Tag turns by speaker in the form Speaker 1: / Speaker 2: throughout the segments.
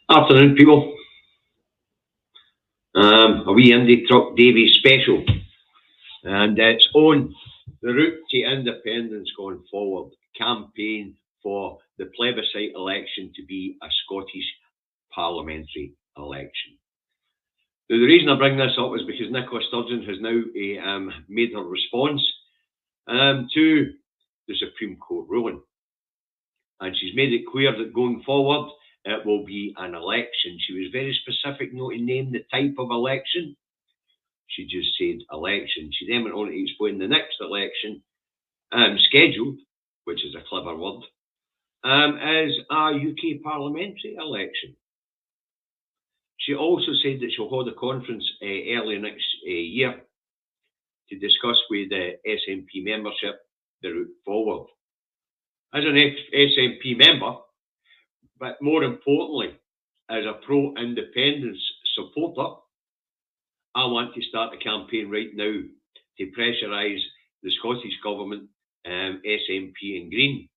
Speaker 1: Afternoon, people. A wee indie truck, Davy Special, and it's on the route to independence going forward. Campaign for the plebiscite election to be a Scottish parliamentary election. Now, the reason I bring this up is because Nicola Sturgeon has now made her response to the Supreme Court ruling, and she's made it clear that going forward it will be an election. She was very specific not to name the type of election. She just said election. She then went on to explain the next election scheduled, which is a clever word, is a UK parliamentary election. She also said that she'll hold a conference early next year to discuss with the SNP membership the route forward. As an SNP member, but more importantly, as a pro-independence supporter, I want to start a campaign right now to pressurise the Scottish Government, SNP and Green,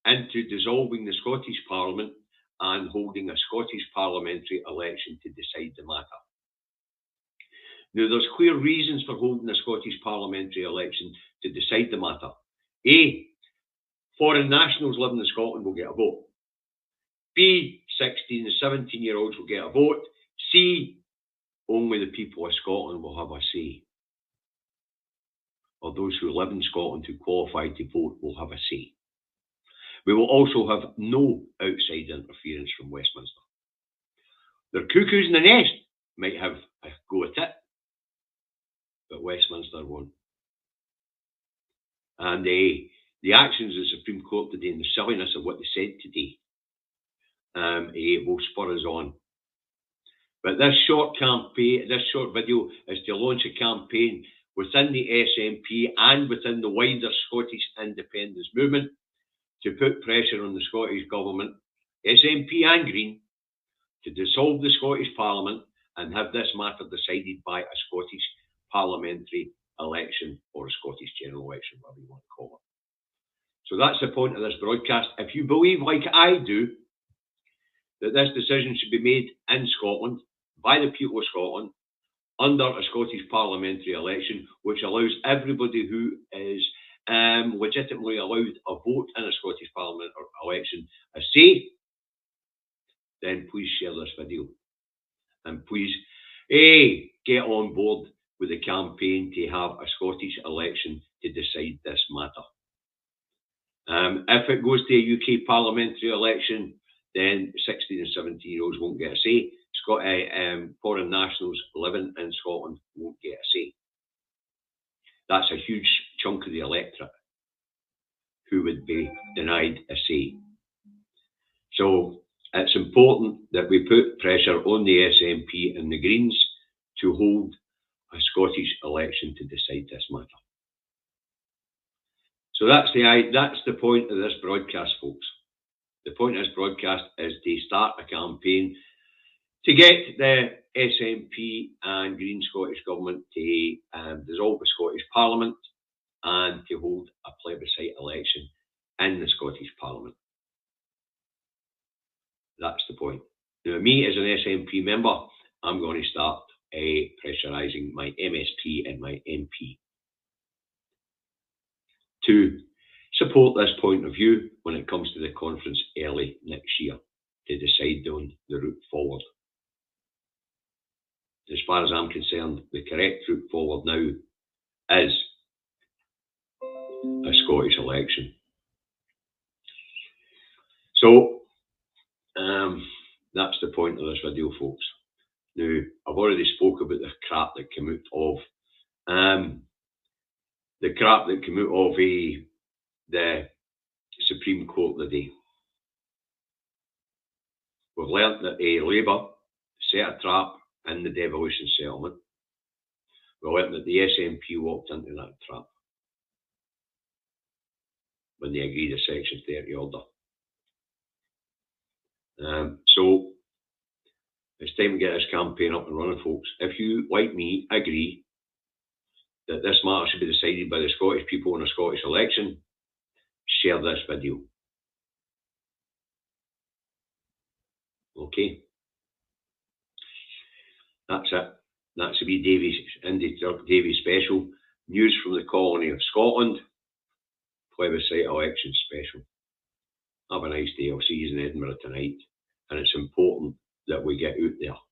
Speaker 1: into dissolving the Scottish Parliament and holding a Scottish parliamentary election to decide the matter. Now, there's clear reasons for holding a Scottish parliamentary election to decide the matter. A, foreign nationals living in Scotland will get a vote. B, 16 and 17-year-olds will get a vote. C, only the people of Scotland will have a say. Or those who live in Scotland who qualify to vote will have a say. We will also have no outside interference from Westminster. Their cuckoos in the nest might have a go at it, but Westminster won't. And the actions of the Supreme Court today and the silliness of what they said today will spur us on. But this short video is to launch a campaign within the SNP and within the wider Scottish independence movement to put pressure on the Scottish Government, SNP and Green, to dissolve the Scottish Parliament and have this matter decided by a Scottish parliamentary election or a Scottish general election, whatever you want to call it. So that's the point of this broadcast. If you believe, like I do, that this decision should be made in Scotland, by the people of Scotland, under a Scottish parliamentary election, which allows everybody who is legitimately allowed a vote in a Scottish parliament election a say, then please share this video. And please, get on board with the campaign to have a Scottish election to decide this matter. If it goes to a UK parliamentary election, then 16 and 17-year-olds won't get a say. Foreign nationals living in Scotland won't get a say. That's a huge chunk of the electorate who would be denied a say. So it's important that we put pressure on the SNP and the Greens to hold a Scottish election to decide this matter. So that's the point of this broadcast, folks. The point of this broadcast is to start a campaign to get the SNP and Green Scottish Government to dissolve the Scottish Parliament and to hold a plebiscite election in the Scottish Parliament. That's the point. Now, me as an SNP member, I'm going to start pressurising my MSP and my MP to support this point of view when it comes to the conference early next year to decide on the route forward. As far as I'm concerned, the correct route forward now is a Scottish election. So, that's the point of this video, folks. Now, I've already spoke about the crap that came out of the Supreme Court today. We've learnt that Labour set a trap in the devolution settlement. We learnt that the SNP walked into that trap when they agreed a Section 30 order. So it's time to get this campaign up and running, folks. If you, like me, agree that this matter should be decided by the Scottish people in a Scottish election, share this video. Okay? That's it. That's a wee Davy Special. News from the colony of Scotland. Plebiscite Election Special. Have a nice day. I'll see you in Edinburgh tonight. And it's important that we get out there.